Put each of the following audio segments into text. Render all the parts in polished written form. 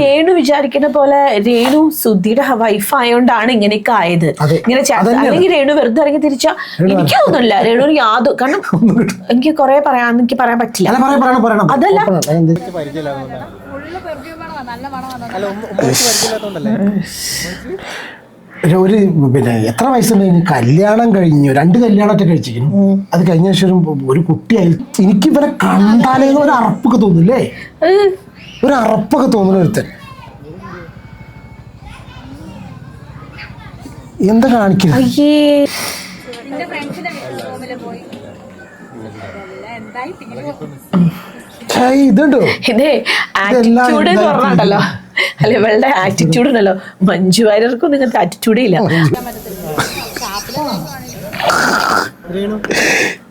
രേണു വിചാരിക്കുന്ന പോലെ രേണു സുധിയുടെ വൈഫ് ആയോണ്ടാണ് ഇങ്ങനെയൊക്കെ ആയത്. ഇങ്ങനെ അല്ലെങ്കിൽ രേണു വെറുതെ ഇറങ്ങി തിരിച്ചാ എനിക്ക് തോന്നുന്നില്ല രേണു യാതൊരു, കാരണം എനിക്ക് കുറെ എനിക്ക് പറയാൻ പറ്റില്ല. അതല്ല ഒരു പിന്നെ എത്ര വയസ്സുണ്ട് കല്യാണം കഴിഞ്ഞു, 2 കല്യാണമൊക്കെ കഴിച്ചിരിക്കുന്നു. അത് കഴിഞ്ഞ ശേഷം ഒരു കുട്ടിയായി എനിക്ക് ഇവരെ കണ്ടാലേ ഒരു അറപ്പൊക്കെ തോന്നില്ലേ, ഒരു അറപ്പൊക്കെ തോന്നുന്ന ഒരുത്തൻ. എന്താ കാണിക്കുന്നത്? ഇതുണ്ടോ ഇതേ ആറ്റിറ്റ്യൂഡ് പറഞ്ഞല്ലോ, അല്ല ഇവളുടെ ആറ്റിറ്റ്യൂഡ് ഉണ്ടല്ലോ. മഞ്ജു വാര്യർക്കും നിങ്ങൾക്ക് ആറ്റിറ്റ്യൂഡേ ഇല്ല.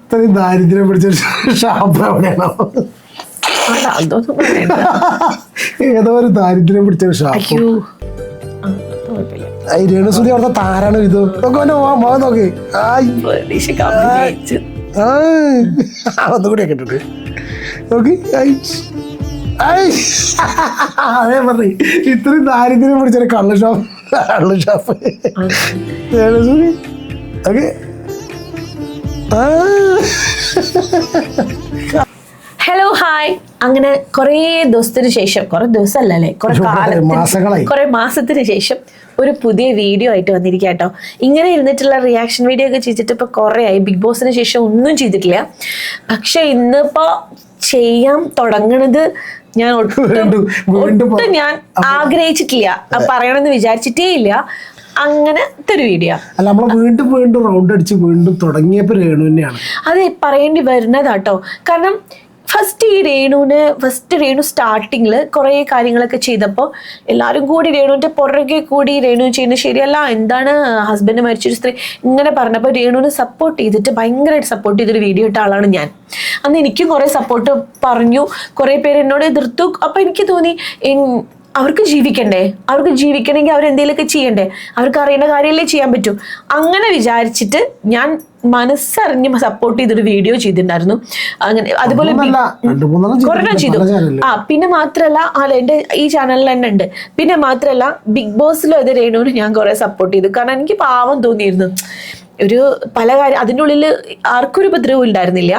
ഇത്രയും ദാരിദ്ര്യം പിടിച്ച ഷാപ്പ് എവിടെയാണോ? ഏതോ ഒരു ദാരിദ്ര്യം പിടിച്ച ഷാപ്പ്. രേണുസുതി അവിടുത്തെ താരാണ് ഇത്. നോക്കി ഒന്നുകൂടി കേട്ടിട്ട് നോക്കി. അതേ പറഞ്ഞു ഇത്രയും ദാരിദ്ര്യം പിടിച്ചൊരു കള്ള് ഷാപ്പ് രേണുസുതി. Okay hello hi. അങ്ങനെ കുറേ ദിവസത്തിന് ശേഷം, കുറെ ദിവസമല്ലേ, കുറെ മാസത്തിന് ശേഷം ഒരു പുതിയ വീഡിയോ ആയിട്ട് വന്നിരിക്കുക കേട്ടോ. ഇങ്ങനെ ഇരുന്നിട്ടുള്ള റിയാക്ഷൻ വീഡിയോ ഒക്കെ ചെയ്തിട്ട് ഇപ്പൊ കുറെ ആയി. ബിഗ് ബോസിന് ശേഷം ഒന്നും ചെയ്തിട്ടില്ല. പക്ഷെ ഇന്നിപ്പോ ചെയ്യാൻ തുടങ്ങണത് ഞാൻ ഒട്ടും ഞാൻ ആഗ്രഹിച്ചിട്ടില്ല, പറയണമെന്ന് വിചാരിച്ചിട്ടേ ഇല്ല. അങ്ങനത്തെ ഒരു വീഡിയോ അല്ല, നമ്മള് വീണ്ടും റൗണ്ട് അടിച്ച് വീണ്ടും തുടങ്ങിയപ്പോ രേണു തന്നെയാണ് അത് പറയേണ്ടി വരുന്നതാട്ടോ. കാരണം ഫസ്റ്റ് രേണു സ്റ്റാർട്ടിങ്ങിൽ കുറേ കാര്യങ്ങളൊക്കെ ചെയ്തപ്പോൾ എല്ലാവരും കൂടി രേണുവിൻ്റെ പുറകെ കൂടി രേണു ചെയ്യുന്നത് ശരിയല്ല, എന്താണ് ഹസ്ബൻഡ് മരിച്ചൊരു സ്ത്രീ ഇങ്ങനെ പറഞ്ഞപ്പോൾ രേണുവിനെ സപ്പോർട്ട് ചെയ്തിട്ട് ഭയങ്കരമായിട്ട് സപ്പോർട്ട് ചെയ്തൊരു വീഡിയോ ഇട്ട ആളാണ് ഞാൻ. അന്ന് എനിക്കും കുറേ സപ്പോർട്ട് പറഞ്ഞു, കുറേ പേര് എന്നോട് എതിർത്തു. അപ്പം എനിക്ക് തോന്നി അവർക്ക് ജീവിക്കണമെങ്കിൽ അവരെന്തെങ്കിലുമൊക്കെ ചെയ്യണ്ടേ, അവർക്ക് അറിയേണ്ട കാര്യമല്ലേ ചെയ്യാൻ പറ്റൂ. അങ്ങനെ വിചാരിച്ചിട്ട് ഞാൻ മനസ്സറിഞ്ഞ് സപ്പോർട്ട് ചെയ്തൊരു വീഡിയോ ചെയ്തിട്ടുണ്ടായിരുന്നു. അങ്ങനെ അതുപോലെ കൊറോണ ചെയ്തു. പിന്നെ മാത്രല്ല എൻ്റെ ഈ ചാനലിൽ തന്നെ ഉണ്ട്. പിന്നെ മാത്രല്ല ബിഗ് ബോസിലും അത് രേണുവിന് ഞാൻ കുറെ സപ്പോർട്ട് ചെയ്തു. കാരണം എനിക്ക് പാവം തോന്നിയിരുന്നു. ഒരു പല കാര്യം അതിൻ്റെ ഉള്ളിൽ ആർക്കും ഒരു ഉപദ്രവം ഉണ്ടായിരുന്നില്ല.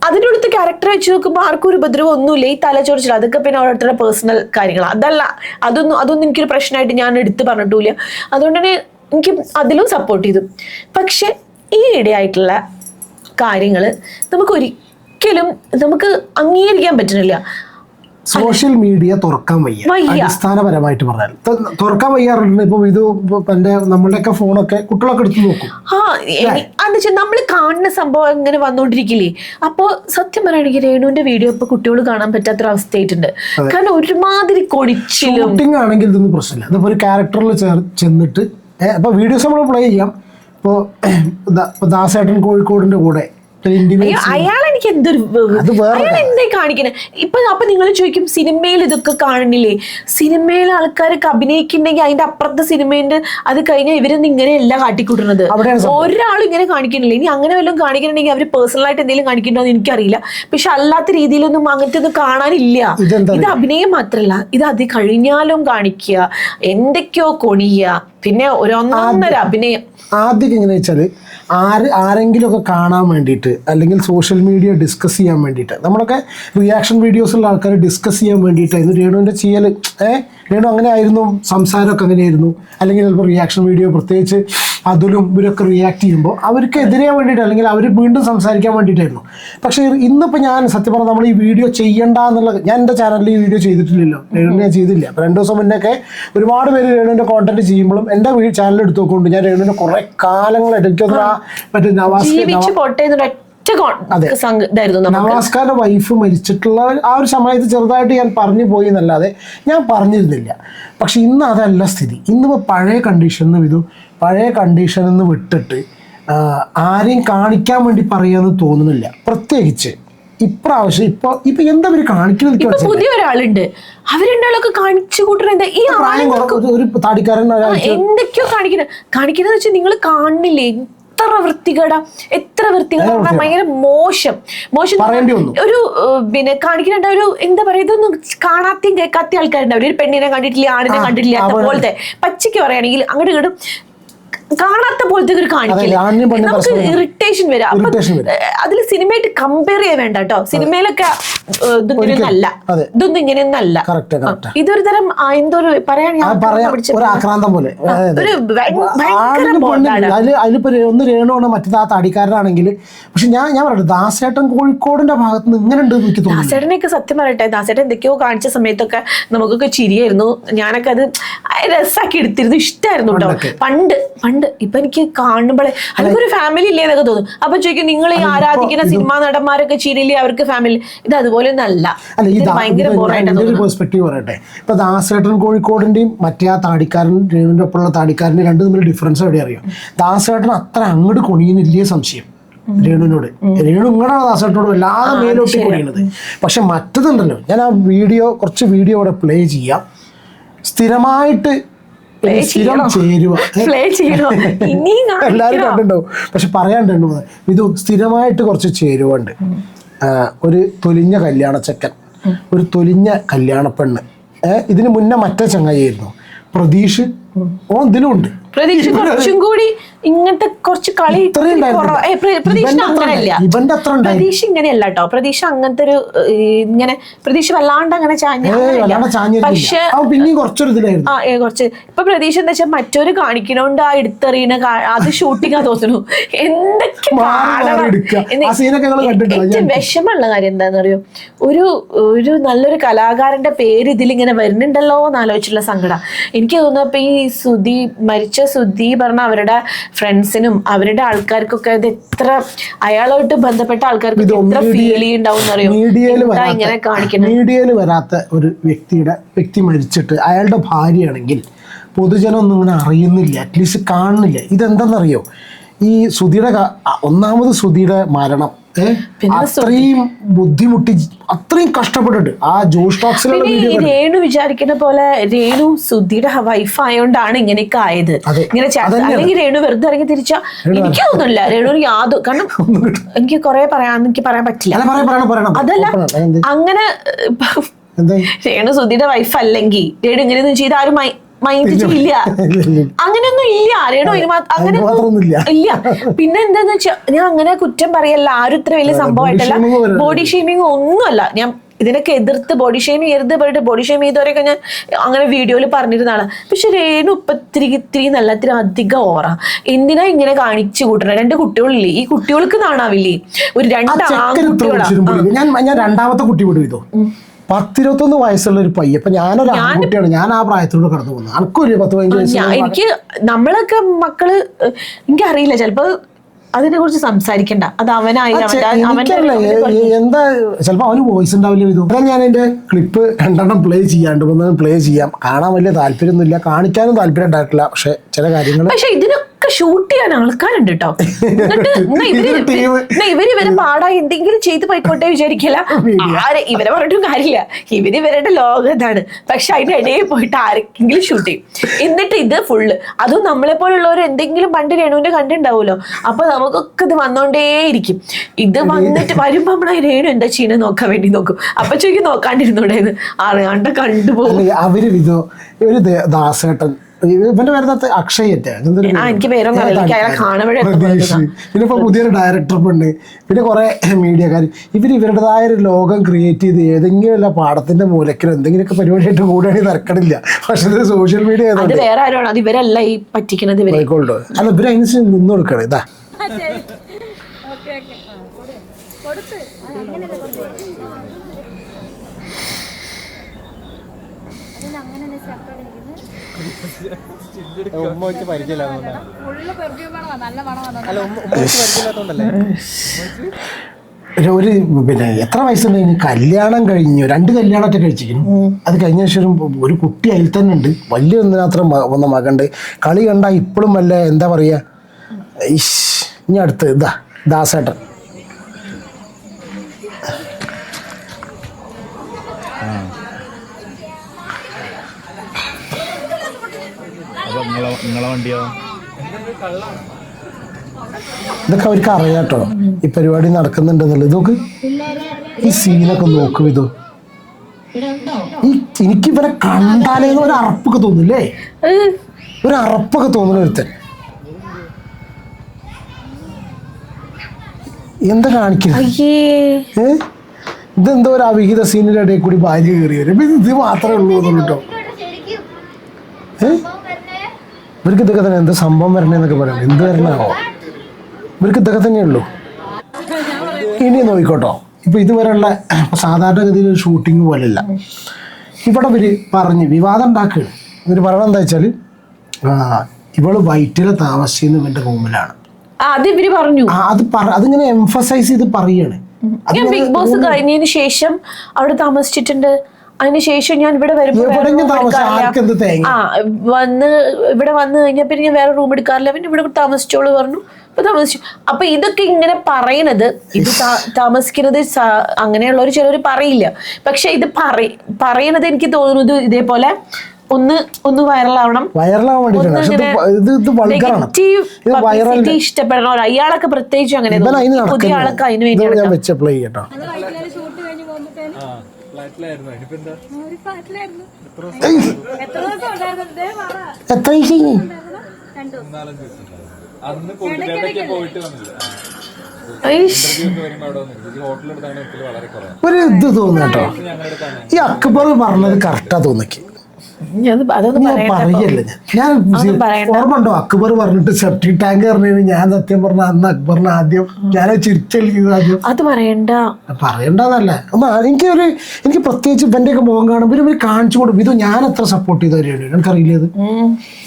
അതിൻ്റെ അടുത്ത് ക്യാരക്ടർ വെച്ച് നോക്കുമ്പോൾ ആർക്കും ഒരു ഉപദ്രവം ഒന്നുമില്ല. ഈ തലച്ചോറിച്ചില്ല, അതൊക്കെ പിന്നെ ഓരോരുത്തരുടെ പേഴ്സണൽ കാര്യങ്ങളാണ്. അതൊന്നും എനിക്കൊരു പ്രശ്നമായിട്ട് ഞാൻ എടുത്ത് പറഞ്ഞിട്ടില്ല. അതുകൊണ്ട് തന്നെ എനിക്ക് അതിലും സപ്പോർട്ട് ചെയ്തു. പക്ഷെ ഈ ഇടയായിട്ടുള്ള കാര്യങ്ങൾ നമുക്ക് അംഗീകരിക്കാൻ പറ്റുന്നില്ല. സോഷ്യൽ മീഡിയ തുറക്കാൻ വയ്യ. അടിസ്ഥാനപരമായിട്ട് പറഞ്ഞാൽ തുറക്കാൻ വയ്യാറുണ്ട്. ഇപ്പൊ ഇത് നമ്മളുടെയൊക്കെ ഫോണൊക്കെ കുട്ടികളൊക്കെ എടുത്ത് നോക്കും. നമ്മൾ കാണുന്ന സംഭവം ഇങ്ങനെ വന്നോണ്ടിരിക്കില്ലേ. അപ്പൊ സത്യം പറയുകയാണെങ്കിൽ രേണുവിന്റെ വീഡിയോ ഇപ്പൊ കുട്ടികൾ കാണാൻ പറ്റാത്തൊരവസ്ഥയായിട്ടുണ്ട്. കാരണം ഒരുമാതിരി ഷൂട്ടിംഗ് ആണെങ്കിൽ ഇതൊന്നും പ്രശ്നമില്ല. അതിപ്പോ ഒരു ക്യാരക്ടറിൽ ചെന്നിട്ട് ഇപ്പൊ വീഡിയോസ് നമ്മൾ പ്ലേ ചെയ്യാം. ഇപ്പോ ദാസേട്ടൻ കോഴിക്കോടിന്റെ കൂടെ അയാൾ എനിക്ക് എന്തേ കാണിക്കണേ അപ്പൊ നിങ്ങൾ ചോദിക്കും സിനിമയിൽ ഇതൊക്കെ കാണുന്നില്ലേ. സിനിമയിൽ ആൾക്കാരൊക്കെ അഭിനയിക്കുന്നുണ്ടെങ്കിൽ അതിന്റെ അപ്പുറത്തെ സിനിമേന്റെ അത് കഴിഞ്ഞാൽ ഇവരൊന്നും ഇങ്ങനെയല്ല കാട്ടിക്കൂട്ടുന്നത്. ഒരാളും ഇങ്ങനെ കാണിക്കുന്നില്ല. ഇനി അങ്ങനെ വല്ലതും കാണിക്കണമെങ്കിൽ അവര് പേഴ്സണലായിട്ട് എന്തെങ്കിലും കാണിക്കണ്ടോ എന്ന് എനിക്കറിയില്ല. പക്ഷെ അല്ലാത്ത രീതിയിലൊന്നും അങ്ങനത്തെ ഒന്നും കാണാനില്ല. ഇത് അഭിനയം മാത്രല്ല, ഇത് അത് കഴിഞ്ഞാലും കാണിക്കുക, എന്തൊക്കെയോ കൊണിയ, പിന്നെ ഒരൊന്നര അഭിനയം. ആദ്യം എങ്ങനെ വെച്ചാല് ആരെങ്കിലും ഒക്കെ കാണാൻ വേണ്ടിയിട്ട് അല്ലെങ്കിൽ സോഷ്യൽ മീഡിയ ഡിസ്കസ് ചെയ്യാൻ വേണ്ടിയിട്ട് നമ്മളൊക്കെ റിയാക്ഷൻ വീഡിയോസുള്ള ആൾക്കാർ ഡിസ്കസ് ചെയ്യാൻ വേണ്ടിയിട്ടായിരുന്നു രേണുവിൻ്റെ ചെയ്യൽ. രേണു അങ്ങനെ ആയിരുന്നു, സംസാരമൊക്കെ അങ്ങനെയായിരുന്നു. അല്ലെങ്കിൽ ചിലപ്പോൾ റിയാക്ഷൻ വീഡിയോ പ്രത്യേകിച്ച് അതിലും ഇവരൊക്കെ റിയാക്ട് ചെയ്യുമ്പോൾ അവർക്ക് എതിരാൻ വേണ്ടിയിട്ട് അല്ലെങ്കിൽ അവർ വീണ്ടും സംസാരിക്കാൻ വേണ്ടിയിട്ടായിരുന്നു. പക്ഷേ ഇന്നിപ്പോൾ ഞാൻ സത്യം പറഞ്ഞാൽ നമ്മൾ ഈ വീഡിയോ ചെയ്യണ്ട എന്നുള്ള, ഞാൻ എൻ്റെ ചാനലിൽ ഈ വീഡിയോ ചെയ്തിട്ടില്ലല്ലോ, രേണുവിനെ ഞാൻ ചെയ്തില്ല. അപ്പോൾ 2 ദിവസം മുന്നേക്കെ ഒരുപാട് പേര് രേണുവിൻ്റെ കോണ്ടന്റ് ചെയ്യുമ്പോഴും എൻ്റെ ചാനൽ എടുത്തു നോക്കുന്നുണ്ട്. ഞാൻ രേണുവിനെ കുറേ കാലങ്ങളായിട്ട് എനിക്കത് മറ്റേ നവാസ്കാരുടെ വൈഫ് മരിച്ചിട്ടുള്ള ആ ഒരു സമയത്ത് ചെറുതായിട്ട് ഞാൻ പറഞ്ഞു പോയി എന്നല്ലാതെ ഞാൻ പറഞ്ഞിരുന്നില്ല. പക്ഷെ ഇന്ന് അതല്ല സ്ഥിതി. ഇന്നിപ്പോൾ പഴയ കണ്ടീഷനിൽ നിന്ന് വിട്ടിട്ട് ആരെയും കാണിക്കാൻ വേണ്ടി പറയാന്ന് തോന്നുന്നില്ല. പ്രത്യേകിച്ച് ഇപ്രാവശ്യം ഇപ്പൊ എന്താ അവര് കാണിക്കുന്നത്? പുതിയ ഒരാളുണ്ട്, അവരുണ്ടാളൊക്കെ കാണിച്ചു കൂട്ടുന്നത് ഒരു താടിക്കാരൻ എന്തൊക്കെയോ കാണിക്കുന്നത് വെച്ചാൽ നിങ്ങൾ കാണുന്നില്ലേ. എത്ര വൃത്തികേടാ, എത്ര വൃത്തികേടാ, ഭയങ്കര മോശം ഒരു പിന്നെ കാണിക്കുന്നുണ്ട്. ഒരു എന്താ പറയാ, ഇതൊന്നും കാണാത്തയും കേൾക്കാത്ത ആൾക്കാരുണ്ടാവും. ഒരു പെണ്ണിനെ കണ്ടിട്ടില്ല, ആണിനെ കണ്ടിട്ടില്ല, പോലത്തെ പച്ചയ്ക്ക് പറയുകയാണെങ്കിൽ അങ്ങോട്ട് ഇങ്ങോട്ടും കാണാത്ത പോലത്തെ ഒരു കാണിക്കില്ല, നമുക്ക് ഇറിറ്റേഷൻ വരാം. അപ്പൊ അതിൽ സിനിമയായിട്ട് കമ്പയർ ചെയ്യാൻ വേണ്ട കേട്ടോ. സിനിമയിലൊക്കെ ഇതൊന്നും ഇതൊന്നും ഇങ്ങനെയൊന്നല്ല. ഇതൊരു തരം എന്തോ ഒരു ആക്രാന്തം പോലെ. അതിലിപ്പോ ഒന്ന് രേണുവാണ്, മറ്റേത് ആ തടിക്കാരനാണെങ്കിൽ. പക്ഷെ ഞാൻ പറയട്ടെ, ദാസേട്ടൻ കോഴിക്കോടിന്റെ ഭാഗത്ത് നിന്ന് ഇങ്ങനെ ഉണ്ട് എനിക്ക് തോന്നുന്നു. ദാസേട്ടനെയൊക്കെ സത്യം പറയട്ടെ, ദാസേട്ടൻ എന്തൊക്കെയോ കാണിച്ച സമയത്തൊക്കെ നമുക്കൊക്കെ ചിരിയായിരുന്നു. ഞാനൊക്കെ അത് രസാക്കി എടുത്തിരുന്നു, ഇഷ്ടമായിരുന്നു കേട്ടോ പണ്ട്. ഇപ്പൊ എനിക്ക് കാണുമ്പോഴേ അതൊരു ഫാമിലി ഇല്ലേ എന്നൊക്കെ തോന്നും. അപ്പൊ ചോദിക്കും, നിങ്ങൾ ഈ ആരാധിക്കുന്ന സിനിമാ നടന്മാരൊക്കെ ചിരിയില്ലേ, അവർക്ക് ഫാമിലി? ഇത് അതുപോലെ ഒന്നല്ല, ഭയങ്കര പെർസ്പെക്റ്റീവ് പറയട്ടെ. ഇപ്പൊ ദാസേട്ടൻ കോഴിക്കോടിന്റെയും മറ്റേ ആ താടിക്കാരൻ രേണുവിന്റെ ഒപ്പമുള്ള താടിക്കാരന്റെ രണ്ട് തമ്മിൽ ഡിഫറൻസ് എവിടെ അറിയാം? ദാസേട്ടൻ അത്ര അങ്ങോട്ട് കൊണിയുന്നില്ലേ സംശയം രേണുവിനോട്. രേണു ഇങ്ങോട്ടാണ് ദാസേട്ടനോട് വല്ലാതെ മേലോട്ടി കൊണിയുന്നത്. പക്ഷെ മറ്റതുണ്ടല്ലോ, ഞാൻ ആ കുറച്ച് വീഡിയോ ഇവിടെ പ്ലേ ചെയ്യാം. സ്ഥിരമായിട്ട് എല്ലാരും കണ്ടിട്ടുണ്ടാവും, പക്ഷെ പറയാണ്ടുണ്ടോ ഇത് സ്ഥിരമായിട്ട് കുറച്ച് ചേരുവണ്ട്. ഒരു തൊലിഞ്ഞ കല്യാണച്ചക്കൻ, ഒരു തൊലിഞ്ഞ കല്യാണ പെണ്ണ്. ഇതിന് മുന്നേ മറ്റേ ചങ്ങായിരുന്നു പ്രതീഷ്, ഇതിലും ഉണ്ട്. പ്രതീക്ഷ കുറച്ചും കൂടി ഇങ്ങനത്തെ കുറച്ച് കളി പ്രതീക്ഷ അങ്ങനെയല്ല. പ്രതീക്ഷ ഇങ്ങനെയല്ല കേട്ടോ. പ്രതീക്ഷ അങ്ങനത്തെ ഒരു ഇങ്ങനെ പ്രതീക്ഷ വല്ലാണ്ട് അങ്ങനെ പക്ഷെ കുറച്ച് ഇപ്പൊ പ്രതീക്ഷ എന്താ വെച്ചാൽ മറ്റൊരു കാണിക്കണോണ്ട് ആ എടുത്തെറിയണ അത് ഷൂട്ടിങ്ങാ തോന്നുന്നു. എന്തൊക്കെ വിഷമമുള്ള കാര്യം എന്താന്ന് അറിയോ, ഒരു നല്ലൊരു കലാകാരന്റെ പേര് ഇതിലിങ്ങനെ വരുന്നുണ്ടല്ലോ എന്ന് ആലോചിച്ചുള്ള സങ്കടം എനിക്ക് തോന്നുന്നു. ഇപ്പൊ ഈ സുധി പറഞ്ഞ അവരുടെ ഫ്രണ്ട്സിനും അവരുടെ ആൾക്കാർക്കൊക്കെ ഇത് എത്ര അയാളോട്ട് ബന്ധപ്പെട്ട ആൾക്കാർക്ക് എത്ര ഫീൽ ചെയ്യുന്നുണ്ടാവും അറിയോ ഇങ്ങനെ കാണിക്കുന്നത്. മീഡിയയിൽ വരാത്ത ഒരു വ്യക്തി മരിച്ചിട്ട് അയാളുടെ ഭാര്യയാണെങ്കിൽ പൊതുജനം ഒന്നും ഇങ്ങനെ അറിയുന്നില്ല, അറ്റ്ലീസ്റ്റ് കാണുന്നില്ല. ഇതെന്താണെന്നറിയോ, ഈ ഒന്നാമത് സുധിയുടെ മരണം അത്രയും ബുദ്ധിമുട്ടി, അത്രയും കഷ്ടപ്പെട്ടിട്ട് ആ ജോഷ് ടോക്സിലുള്ള രേണു വിചാരിക്കുന്ന പോലെ രേണു സുധിയുടെ വൈഫ് ആയോണ്ടാണ് ഇങ്ങനെയൊക്കെ ആയത്. ഇങ്ങനെ അല്ലെങ്കിൽ രേണു വെറുതെ ഇറങ്ങി തിരിച്ച എനിക്ക് തോന്നുന്നില്ല രേണു യാതൊരു, കാരണം എനിക്ക് കുറെ എനിക്ക് പറയാൻ പറ്റില്ല. അതല്ല അങ്ങനെ രേണു സുധിയുടെ വൈഫ് അല്ലെങ്കിൽ രേണു ഇങ്ങനെയൊന്നും ചെയ്ത് ആരും മൈൻഡ് ചെയ്യില്ല, അങ്ങനെയൊന്നും ഇല്ല. രേണു അങ്ങനെ ഇല്ല. പിന്നെ എന്താന്ന് വെച്ചാൽ ഞാൻ അങ്ങനെ കുറ്റം പറയല്ല, ആരും ഇത്ര വലിയ സംഭവമായിട്ടല്ല, ബോഡി ഷെയ്മിങ് ഒന്നുമല്ല. ഞാൻ ഇതിനൊക്കെ എതിർത്ത് ബോഡി ഷെയ്മിങ് പറഞ്ഞിട്ട് ബോഡി ഷെയ്ം ചെയ്തവരൊക്കെ ഞാൻ അങ്ങനെ വീഡിയോയിൽ പറഞ്ഞിരുന്നതാണ്. പക്ഷെ രേണു ഇപ്പൊ ഇത്തിരി നല്ല ഇത്തിരി അധികം ഓറാ. എന്തിനാ ഇങ്ങനെ കാണിച്ചു കൂട്ടണം? 2 കുട്ടികളില്ലേ, ഈ കുട്ടികൾക്ക് നാണാവില്ലേ? ഒരു 2 ആൺകുട്ടികളാണ്. ഞാൻ രണ്ടാമത്തെ കുട്ടി വിടും ഇതോ 10-21 വയസ്സുള്ള ഒരു പയ്യ. അപ്പൊ ഞാനൊരു ആൺകുട്ടിയാണ്, ഞാൻ ആ പ്രായത്തിലൂടെ കടന്നു പോകുന്നത്. എനിക്കൊരു 10-15 വയസ്സ്. എനിക്ക് നമ്മളൊക്കെ മക്കള് എനിക്കറിയില്ല, ചിലപ്പോ അതിനെ കുറിച്ച് സംസാരിക്കണ്ട, അത് അവനായി എന്താ ചിലപ്പോ അവന് വോയിസ് ഉണ്ടാവില്ല. ഇത് ഞാൻ എന്റെ ക്ലിപ്പ് 2 പ്ലേ ചെയ്യാണ്ട് പ്ലേ ചെയ്യാം. കാണാൻ വലിയ താല്പര്യമൊന്നുമില്ല, കാണിക്കാനും താല്പര്യം ഉണ്ടായിട്ടില്ല. പക്ഷെ ചില കാര്യങ്ങൾ ഇതിനൊക്കെ ഷൂട്ട് ചെയ്യാൻ ആൾക്കാരുണ്ട് കേട്ടോ. ഇവരെ പാടാ എന്തെങ്കിലും ചെയ്ത് പോയിക്കോട്ടെ വിചാരിക്കില്ല. ഇവരെ പറഞ്ഞിട്ടും കാര്യമില്ല, ഇവരുടെ ലോകത്താണ്. പക്ഷെ അതിന്റെ ഇടയിൽ പോയിട്ട് ആരെങ്കിലും ഷൂട്ട് ചെയ്യും. എന്നിട്ട് ഇത് ഫുള്ള്, അതും നമ്മളെ പോലുള്ളവർ എന്തെങ്കിലും പണ്ട് രേണുവിന്റെ കണ്ടുണ്ടാവുമല്ലോ, അപ്പൊ നമുക്കൊക്കെ ഇത് വന്നോണ്ടേയിരിക്കും. ഇത് വന്നിട്ട് വരുമ്പോ നമ്മളെ രേണു എന്താ ചെയ്യണ നോക്കാൻ വേണ്ടി നോക്കും. അപ്പൊ ചോദിക്കും നോക്കാണ്ടിരുന്നോടേന്ന് അറിയാണ്ട് കണ്ടുപോകും. അവര് ഇതോ ഒരു ദാസേട്ടൻ, ഇവന്റെ പേരുന്നത് അക്ഷയ്, എനിക്ക് പേരൊന്നും പിന്നെ ഇപ്പൊ പുതിയൊരു ഡയറക്ടർ ഉണ്ട്, പിന്നെ കുറെ മീഡിയക്കാർ. ഇവരുടേതായ ഒരു ലോകം ക്രിയേറ്റ് ചെയ്ത് ഏതെങ്കിലും പാടത്തിന്റെ മൂലക്കിൽ എന്തെങ്കിലുമൊക്കെ പരിപാടിയായിട്ട് കൂടെയാണെങ്കിൽ തിരക്കടില്ല. പക്ഷെ ഇത് സോഷ്യൽ മീഡിയ വേറെ ആരാണ്, അത് ഇവരല്ല ഈ പറ്റിക്കുന്നത്. അല്ല ഇവരനുസരിച്ച് നിന്ന് കൊടുക്കണം. ഇതാ ഒരു പിന്നെ എത്ര വയസ്സുണ്ട്? കല്യാണം കഴിഞ്ഞു, 2 കല്യാണമൊക്കെ കഴിച്ചിരിക്കുന്നു. അത് കഴിഞ്ഞ ശേഷം ഒരു കുട്ടി അതിൽ തന്നെ ഉണ്ട്, വലിയ ഒന്നിനത്ര വന്ന മകണ്ട്. കളി കണ്ടാൽ ഇപ്പോഴും വല്ല എന്താ പറയാ. ഇനി അടുത്ത് ഇതാ ദാസേട്ടൻ. നിങ്ങളെ വണ്ടിയോ? ഇതൊക്കെ അവർക്ക് അറിയാട്ടോ ഈ പരിപാടി നടക്കുന്നുണ്ടെന്നുള്ളത്. ഇതൊക്കെ ഈ സീനൊക്കെ നോക്കും. ഇതോ എനിക്ക് ഇവരെ കണ്ടാലേ ഒരു അറപ്പൊക്കെ തോന്നില്ലേ, ഒരു അറപ്പൊക്കെ തോന്നുന്ന ഒരുത്തൻ. എന്താ കാണിക്കുന്നത്? ഇതെന്തോ ഒരു അവിഹിത സീനിന്റെ ഇടയിൽ കൂടി ഭാര്യ കയറി വരും. ഇത് മാത്രമേ ഉള്ളൂ കേട്ടോ. ഇവർക്ക് ഇതൊക്കെ തന്നെ എന്താ സംഭവം വരണേന്നൊക്കെ പറയണം. എന്ത് വരണാവോ ഇവർക്ക് ഇതൊക്കെ തന്നെയുള്ളൂ. ഇനി നോക്കിക്കോട്ടോ, ഇപ്പൊ ഇതുവരെയുള്ള സാധാരണഗതിയിൽ ഒരു ഷൂട്ടിങ് പോലെയല്ല. ഇവിടെ ഇവര് പറഞ്ഞ് വിവാദം ഉണ്ടാക്കുകയാണ്. ഇവര് പറയണത് എന്താ വെച്ചാല് ഇവള് വൈറ്റിലെ താമസിക്കുന്ന ഇവന്റെ റൂമിലാണ്. അത് ഇവര് പറഞ്ഞു. അതിങ്ങനെ എംഫസൈസ് ചെയ്ത് പറയാണ്. ഞാൻ ബിഗ് ബോസ് കഴിഞ്ഞതിന് ശേഷം അവിടെ താമസിച്ചിട്ടുണ്ട്. അതിനുശേഷം ഞാൻ ഇവിടെ വരുമ്പോൾ ഇവിടെ വന്ന് കഴിഞ്ഞാൽ പിന്നെ ഞാൻ വേറെ റൂം എടുക്കാറില്ല, പിന്നെ ഇവിടെ താമസിച്ചോളൂ പറഞ്ഞു. അപ്പൊ താമസിച്ചു. അപ്പൊ ഇതൊക്കെ ഇങ്ങനെ പറയണത്, ഇത് താമസിക്കുന്നത് അങ്ങനെയുള്ളവർ ചിലർ പറയില്ല. പക്ഷെ ഇത് പറയണത് എനിക്ക് തോന്നുന്നത് ഇതേപോലെ ഒന്ന് വൈറലാവണം, ഇഷ്ടപ്പെടണം. അയാളൊക്കെ പ്രത്യേകിച്ച് അങ്ങനെ പുതിയ ആളൊക്കെ അതിന് വേണ്ടി. ഒരു ഇത് തോന്നുട്ടോ, ഈ അക്ബർ പറഞ്ഞത് കറക്റ്റാ തോന്നിക്ക്. പറയല്ലേ ഞാൻ ഓർമ്മ ഉണ്ടോ അക്ബർ പറഞ്ഞിട്ട് സെപ്റ്റിക് ടാങ്ക് പറഞ്ഞത്? ഞാൻ സത്യം പറഞ്ഞ അന്ന് അക്ബറിന് ആദ്യം ഞാൻ ചിരിച്ചെളിക്കുന്നത് ആദ്യം. അത് പറയണ്ടെന്നല്ല, എനിക്ക് പ്രത്യേകിച്ച് ഇവന്റെ ഒക്കെ മുഖം കാണുമ്പോൾ ഇവര് കാണിച്ചു കൊടുക്കും. ഇത് ഞാൻ എത്ര സപ്പോർട്ട് ചെയ്ത് അറിയോ? എനിക്കറിയില്ല ഇത്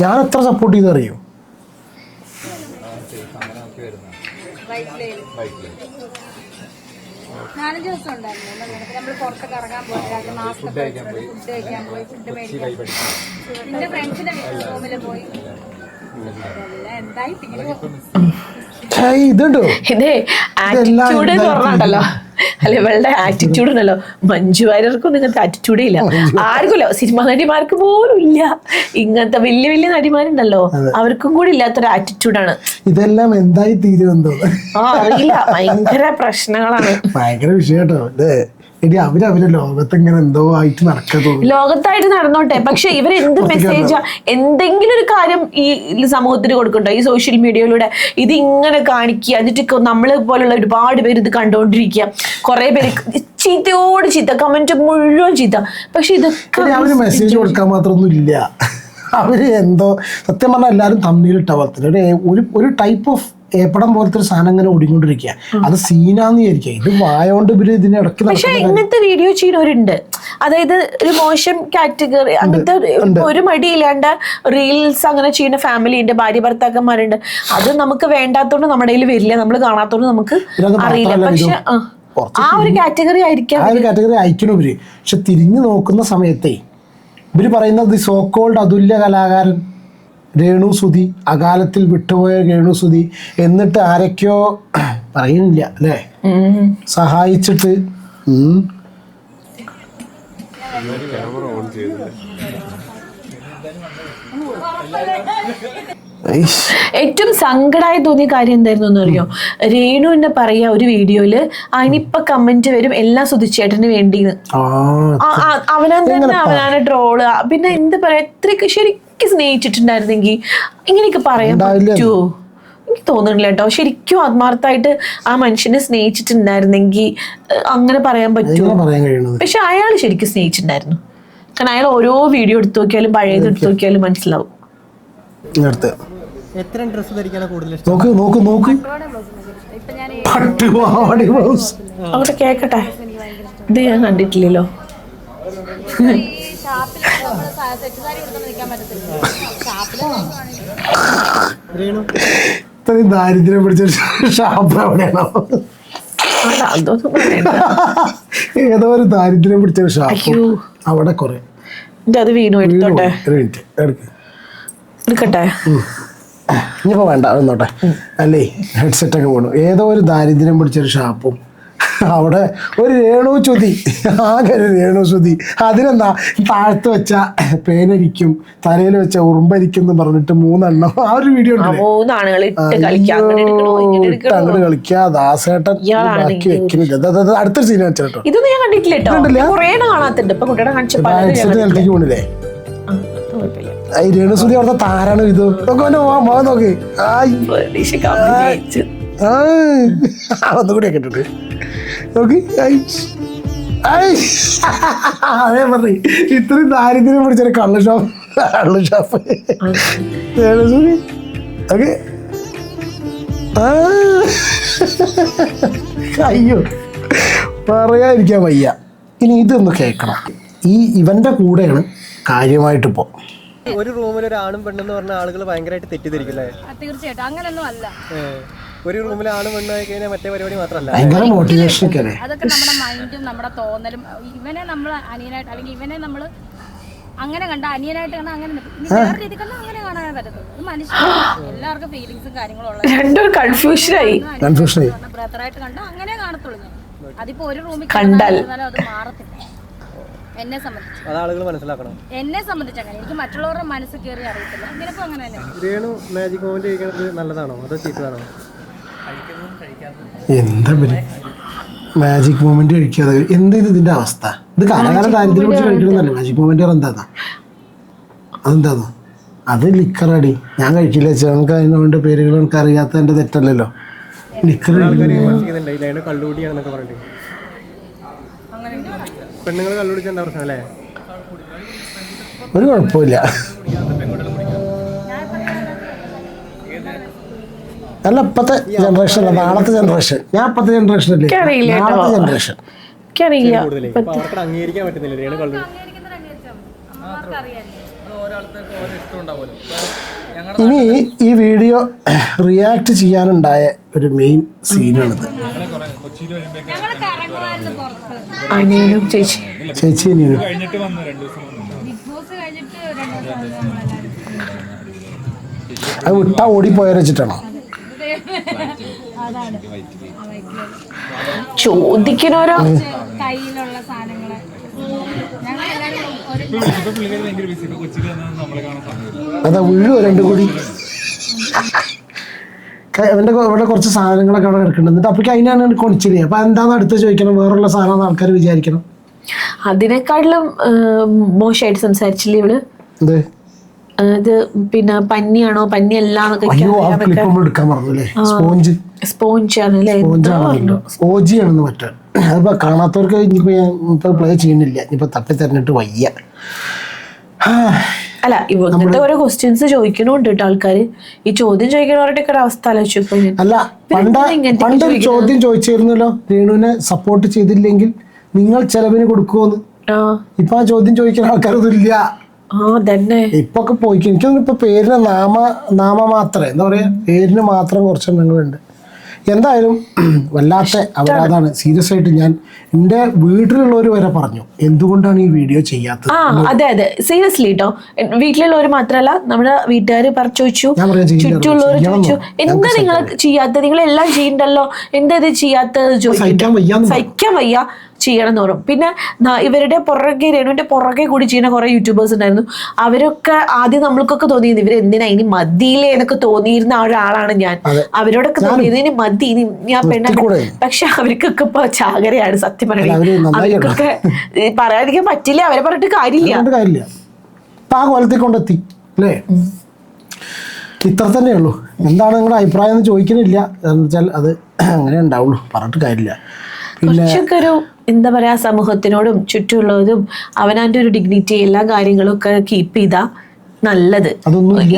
ഞാൻ എത്ര സപ്പോർട്ട് ചെയ്ത് അറിയോ? ഇതുണ്ടോ ഇതേ ആറ്റിറ്റ്യൂഡ് എന്ന് പറഞ്ഞാണ്ടല്ലോ, അല്ലെ ഇവളുടെ ആറ്റിറ്റ്യൂഡ് ഉണ്ടല്ലോ. മഞ്ജു വാര്യർക്കും ഇങ്ങനത്തെ ആറ്റിറ്റ്യൂഡേ ഇല്ല, ആർക്കുമില്ല. സിനിമാ നടിമാർക്ക് പോലും ഇല്ല. ഇങ്ങനത്തെ വലിയ വലിയ നടിമാരുണ്ടല്ലോ അവർക്കും കൂടി ഇല്ലാത്തൊരു ആറ്റിറ്റ്യൂഡാണ്. ഇതെല്ലാം എന്തായി തീരുമെന്തോ അറിയില്ല. ഭയങ്കര പ്രശ്നങ്ങളാണ്, ഭയങ്കര വിഷയട്ടോ. ഇനി അവരവരെ ലോകത്ത് ഇങ്ങനെ എന്തോ ആയിട്ട് നടക്കത്തോ, ലോകത്തായിട്ട് നടന്നോട്ടെ. പക്ഷെ ഇവരെന്ത് മെസ്സേജാ, എന്തെങ്കിലും ഒരു കാര്യം ഈ സമൂഹത്തിന് കൊടുക്കണ്ടോ? ഈ സോഷ്യൽ മീഡിയയിലൂടെ ഇത് ഇങ്ങനെ കാണിക്കുക, എന്നിട്ട് നമ്മളെ പോലുള്ള ഒരുപാട് പേര് ഇത് കണ്ടോണ്ടിരിക്കുക. കുറെ പേര് ചീത്തയോട് ചീത്ത, കമന്റ് മുഴുവൻ ചീത്ത. പക്ഷെ ഇതൊക്കെ അവര് മെസ്സേജ് കൊടുക്കാൻ മാത്രമൊന്നും ഇല്ല. അവര് എന്തോ സത്യം പറഞ്ഞാൽ എല്ലാവരും തമ്മിലിട്ട പോലത്തെ ഒരു ടൈപ്പ് ഓഫ് ഏപ്പടം പോലത്തെ ഒരു സാധനം ഇങ്ങനെ ഓടിക്കൊണ്ടിരിക്കുക. അത് സീനാന്ന് വിചാരിക്കുക. ഇത് വായോണ്ട് ഇവര് ഇതിനിടയ്ക്ക്. പക്ഷെ ഇങ്ങനത്തെ വീഡിയോ ചെയ്യുന്നവരുണ്ട്, അതായത് ഒരു മോശം കാറ്റഗറി, അങ്ങനത്തെ ഒരു മടിയില്ലാണ്ട് റീൽസ് അങ്ങനെ ചെയ്യുന്ന ഫാമിലി ഉണ്ട്, ഭാര്യ ഭർത്താക്കന്മാരുണ്ട്. അത് നമുക്ക് വേണ്ടാത്തോണ്ട് നമ്മുടെ കയ്യിൽ വരില്ല, നമ്മൾ കാണാത്തോണ്ട് നമുക്ക് അറിയില്ല. പക്ഷെ ആ ഒരു കാറ്റഗറി ആയിരിക്കാം, ആ ഒരു കാറ്റഗറി അയക്കണം ഇവര്. പക്ഷെ തിരിഞ്ഞു നോക്കുന്ന സമയത്തേ ഇവര് പറയുന്നത് സോ കോൾഡ് അതുല്യ കലാകാരൻ രേണു സുധി, അകാലത്തിൽ വിട്ടുപോയ രേണു സുധി, എന്നിട്ട് ആരൊക്കെയോ പറയുന്നില്ല അല്ലേ സഹായിച്ചിട്ട്. ഏറ്റവും സങ്കടമായി തോന്നിയ കാര്യം എന്തായിരുന്നു എന്നറിയോ? രേണുവിന്റെ പറയാ ഒരു വീഡിയോയില് അതിനിപ്പ കമന്റ് വരും എല്ലാം സുധിച്ചേട്ടന് വേണ്ടിന്ന്. അവനാൻ തന്നെ അവനാണ് ട്രോള്. പിന്നെ എന്താ പറയാ, എത്രയൊക്കെ ശരിക്കും സ്നേഹിച്ചിട്ടുണ്ടായിരുന്നെങ്കിൽ ഇങ്ങനെയൊക്കെ പറയാൻ പറ്റുമോ? എനിക്ക് തോന്നുന്നില്ല കേട്ടോ. ശരിക്കും ആത്മാർത്ഥമായിട്ട് ആ മനുഷ്യനെ സ്നേഹിച്ചിട്ടുണ്ടായിരുന്നെങ്കിൽ അങ്ങനെ പറയാൻ പറ്റുമോ? പക്ഷെ അയാൾ ശരിക്കും സ്നേഹിച്ചിട്ടുണ്ടായിരുന്നു. കാരണം അയാൾ ഓരോ വീഡിയോ എടുത്തു നോക്കിയാലും പഴയത് എടുത്തു നോക്കിയാലും മനസ്സിലാവും. അവിടെ കേക്കട്ടെ, ഇത് ഞാൻ കണ്ടിട്ടില്ലല്ലോ. ഇത്രയും ദാരിദ്ര്യം പിടിച്ച ഷാപ്പ് എവിടെയാണോ? ഏതോ ഒരു ദാരിദ്ര്യം പിടിച്ച ഷാപ്പ് അവിടെ കൊറേ. അത് വീണു, എടുത്തോട്ടെ, എടുക്കട്ടെ. ഇനിയിപ്പോ വേണ്ട എന്നോട്ടെ. അല്ലേ ഹെഡ്സെറ്റ് ഒക്കെ പോണു. ഏതോ ഒരു ദാരിദ്ര്യം പിടിച്ചൊരു ഷാപ്പും അവിടെ ഒരു രേണുചുതി, ആകെ ഒരു രേണുചുതി. അതിനെന്താ താഴത്ത് വെച്ച പേനരിക്കും, തലയിൽ വെച്ച ഉറുമ്പരിക്കും എന്ന് പറഞ്ഞിട്ട് 3 എണ്ണം. ആ ഒരു വീഡിയോ അങ്ങോട്ട് കളിക്കാ. ദാസേട്ടൻ ബാക്കി വെക്കുന്നത്. അടുത്തൊരു സീൻ വെച്ചോ. ഇതൊന്നും ഞാൻ കണ്ടിട്ടില്ലേ. പോണില്ലേ രേണുസുതി അവിടുത്തെ താരാണ്. ഇത് നോക്ക് ഒന്നുകൂടി കേട്ടിട്ട് നോക്കി. അതേ പറഞ്ഞു ഇത്രയും ദാരിദ്ര്യം പിടിച്ചൊരു കള്ള് ഷാപ്പ് രേണുസുതി. ഓക്കെ അയ്യോ പറയാതിരിക്കാൻ വയ്യ. ഇനി ഇതൊന്ന് കേൾക്കണം. ഇവന്റെ കൂടെയാണ് കാര്യമായിട്ട് ഇപ്പോ ഒരു റൂമിൽ ഒരു ആണും പെണ്ണെന്ന് പറഞ്ഞ ആളുകൾ ഭയങ്കരമായിട്ട് തെറ്റിദ്ധരിക്കില്ലേ? തീർച്ചയായിട്ടും അങ്ങനൊന്നും അല്ല. ഒരു റൂമിൽ ആണും പെണ്ണായി കഴിഞ്ഞാൽ മറ്റേ പരിപാടി മാത്രമല്ല, ഭയങ്കര മോട്ടിവേഷൻ. അതൊക്കെ നമ്മുടെ മൈൻഡും നമ്മുടെ തോന്നലും. ഇവനെ നമ്മൾ അനിയനായിട്ട് അല്ലെങ്കിൽ ഇവനെ നമ്മൾ അങ്ങനെ കണ്ട അനിയനായിട്ട് കണ്ട അങ്ങനെ വേറെ രീതി കണ്ട അങ്ങനെ കാണാൻ പറ്റത്തുള്ളൂ. ഇത് മനുഷ്യൻ എല്ലാവർക്കും ഫീലിങ്സും കാര്യങ്ങളും ഉള്ളത് ബ്രദറായിട്ട് കണ്ട അങ്ങനെ കാണത്തുള്ളൂ. ഞാൻ അതിപ്പോ ഒരു റൂമിൽ കണ്ടാലും അത് മാറത്തില്ല. എന്നെ സംബന്ധിച്ച് അത് ആളുകൾ മനസ്സിലാക്കണം. എന്നെ സംബന്ധിച്ച് അങ്ങനെ എനിക്ക് മറ്റുള്ളവരുടെ മനസ്സ് കയറി അറിയത്തില്ല. നിനക്കും അങ്ങനെ തന്നെ. രേണു മാജിക് മൊമെന്റ് കഴിക്കുന്നത് നല്ലതാണോ അതോ ചീത്തതാണോ? എന്താ മാജിക് മൊമെന്റ് കഴിക്കാതെ എന്താ ഇതിന്റെ അവസ്ഥ? ഇത് കാലകാലം ദാരിദ്ര്യം പിടിച്ച് കഴിക്കണമെന്നല്ലേ മാജിക് മൊമെന്റ്? അതെന്താന്നോ? അത് ലിക്കറടി. ഞാൻ കഴിക്കില്ല. നമുക്ക് അതിനുകൊണ്ട് പേരുകൾ നമുക്ക് അറിയാത്ത എന്റെ തെറ്റല്ലല്ലോ. ലിക്കർ കള്ളുകൂടിയാണെന്നൊക്കെ പറഞ്ഞിട്ട് പെണ്ണുങ്ങൾ കള്ളുപിടിച്ച എന്താ പ്രശ്നം അല്ലേ? ഒരു കുഴപ്പമില്ല. അല്ല ഇപ്പത്തെ ജനറേഷൻ അല്ല, നാളത്തെ ജനറേഷൻ. ഞാൻ ഇപ്പത്തെ ജനറേഷൻ അല്ലേ, നാളത്തെ ജനറേഷൻ. അവർക്ക് അംഗീകരിക്കാൻ പറ്റുന്നില്ല രേണു കള്ളു. ഇനി ഈ വീഡിയോ റിയാക്ട് ചെയ്യാനുണ്ടായ ഒരു മെയിൻ സീനാണിത്. ചേച്ചി അത് വിട്ടാ ഓടിപ്പോയാൽ വെച്ചിട്ടാണോ? ചോദിക്കണോരോ കയ്യിലുള്ള സാധനങ്ങള് അതാ വീഴുവോ രണ്ടും കൂടി? അവന്റെ ഇവിടെ കുറച്ച് സാധനങ്ങളൊക്കെ അവിടെ കിടക്കുന്നുണ്ട്. എന്നിട്ട് അപ്പൊക്ക് അതിനാണ് കൊണിച്ചില്ലേ. അപ്പൊ എന്താന്ന് അടുത്ത് ചോദിക്കണം, വേറുള്ള സാധനം ആൾക്കാർ വിചാരിക്കണം. അതിനേക്കാളും മോശമായിട്ട് സംസാരിച്ചില്ലേ ഇവള്? എന്ത് ഇത് പിന്നെ പന്നിയാണോ പന്നിയല്ലാന്നൊക്കെ എടുക്കാൻ പറഞ്ഞല്ലേ? സ്പോഞ്ച് ആണല്ലേ? ഓജി ആണെന്ന് മറ്റേ. അതിപ്പോ കാണാത്തവർക്ക് ഇനിയിപ്പോ ഞാൻ ഇപ്പൊ പ്ലേ ചെയ്യണില്ല. ഇനിയിപ്പോ തപ്പി തെരഞ്ഞിട്ട് വയ്യ. അല്ല ഇങ്ങനത്തെ ഓരോ ക്വസ്റ്റ്യൻസ് ചോദിക്കണോണ്ട് കേട്ടോ ആൾക്കാര്. ഈ ചോദ്യം ചോദിക്കണവരുടെ ഒക്കെ അവസ്ഥ ആലോചിച്ചു. അല്ല പണ്ടൊരു ചോദ്യം ചോദിച്ചിരുന്നല്ലോ, രേണുവിനെ സപ്പോർട്ട് ചെയ്തില്ലെങ്കിൽ നിങ്ങൾ ചെലവിന് കൊടുക്കുമോന്ന്. ഇപ്പൊ ആ ചോദ്യം ചോദിക്കുന്ന ആൾക്കാരൊന്നും ഇല്ല. ഇപ്പൊക്കെ പോയിക്കും. എനിക്കൊന്നും ഇപ്പൊ പേരിന് നാമ മാത്രമേ എന്താ പറയാ, പേരിന് മാത്രം കുറച്ചെണ്ണങ്ങളുണ്ട്. എന്തായാലും വല്ലാത്ത അപരാധമാണ്. സീരിയസ് ആയിട്ട് ഞാൻ എൻ്റെ വീട്ടിലുള്ളവർ വരെ പറഞ്ഞു എന്തുകൊണ്ടാണ് ഈ വീഡിയോ ചെയ്യാത്തത്. അതെ സീരിയസ്ലി കേട്ടോ. വീട്ടിലുള്ളവർ മാത്രമല്ല നമ്മുടെ വീട്ടുകാർ ചോദിച്ചു, ചുറ്റുമുള്ളവർ ചോദിച്ചു, എന്താ നിങ്ങൾ ചെയ്യാത്തത്, നിങ്ങൾ എല്ലാം ചെയ്യണ്ടല്ലോ, എന്താ ഇത് ചെയ്യാത്തത് ചോദിച്ചു. സഹിക്കാൻ വയ്യ ചെയ്യണം എന്ന് പറയും. പിന്നെ ഇവരുടെ പുറകെ രേണുവിന്റെ പുറകെ കൂടി ചെയ്യുന്ന കുറെ യൂട്യൂബേഴ്സ് ഉണ്ടായിരുന്നു. അവരൊക്കെ ആദ്യം നമ്മൾക്കൊക്കെ തോന്നിയിരുന്നു ഇവർ എന്തിനാ ഇനി മതിയില്ലേ എന്നൊക്കെ തോന്നിയിരുന്ന ഒരാളാണ് ഞാൻ. അവരോടൊക്കെ തോന്നിയത് ഇനി മതി, ഇനി ഞാൻ പെണ്ണ. പക്ഷെ അവർക്കൊക്കെ ഇപ്പൊ ചാകരയാണ് സത്യം പറയുന്നത്. അവർക്കൊക്കെ പറയാതിരിക്കാൻ പറ്റില്ല. അവരെ പറഞ്ഞിട്ട് കാര്യമില്ല. ആ കൊലത്തിൽ കൊണ്ടെത്തി അല്ലേ? ഇത്ര തന്നെയുള്ളൂ. എന്താണ് നിങ്ങളുടെ അഭിപ്രായം എന്ന് ചോദിക്കുന്നില്ല. എന്ന് വെച്ചാൽ അത് അങ്ങനെ ഉണ്ടാവുള്ളൂ, പറഞ്ഞിട്ട് കാര്യമില്ല. കുറച്ചൊക്കെ ഒരു എന്താ പറയാ, സമൂഹത്തിനോടും ചുറ്റുമുള്ളതും അവനവന്റെ ഒരു ഡിഗ്നിറ്റി എല്ലാ കാര്യങ്ങളും ഒക്കെ കീപ്പ് ചെയ്താ നല്ലത്.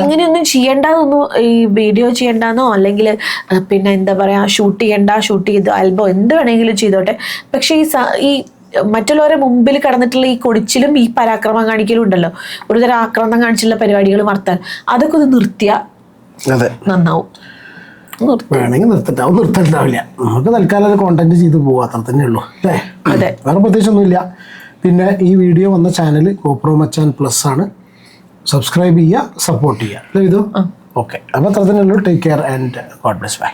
ഇങ്ങനെയൊന്നും ചെയ്യണ്ടെന്നൊന്നും, ഈ വീഡിയോ ചെയ്യണ്ടെന്നോ അല്ലെങ്കിൽ പിന്നെ എന്താ പറയാ ഷൂട്ട് ചെയ്ത് ആൽബം എന്ത് വേണമെങ്കിലും ചെയ്തോട്ടെ. പക്ഷെ ഈ മറ്റുള്ളവരെ മുമ്പിൽ കടന്നിട്ടുള്ള ഈ കൊടിച്ചിലും ഈ പരാക്രമം കാണിക്കലും ഉണ്ടല്ലോ, ഒരുതരം ആക്രമണം കാണിച്ചുള്ള പരിപാടികൾ വർത്താൻ, അതൊക്കെ ഒന്ന് നിർത്തിയാ നന്നാവും. വേണമെങ്കിൽ നിർത്തണ്ടാവില്ല. നമുക്ക് തൽക്കാലം കോണ്ടന്റ് ചെയ്ത് പോകുക, അത്ര തന്നെ ഉള്ളൂ അല്ലേ? വേറെ പ്രത്യേകിച്ചൊന്നുമില്ല. പിന്നെ ഈ വീഡിയോ വന്ന ചാനൽ ഗോപ്രോ മച്ചാൻ പ്ലസ് ആണ്. സബ്സ്ക്രൈബ് ചെയ്യുക, സപ്പോർട്ട് ചെയ്യുക അല്ലേ? ഇത് ഓക്കെ. അപ്പോൾ അത്ര തന്നെ ഉള്ളൂ. Take care and God bless. By.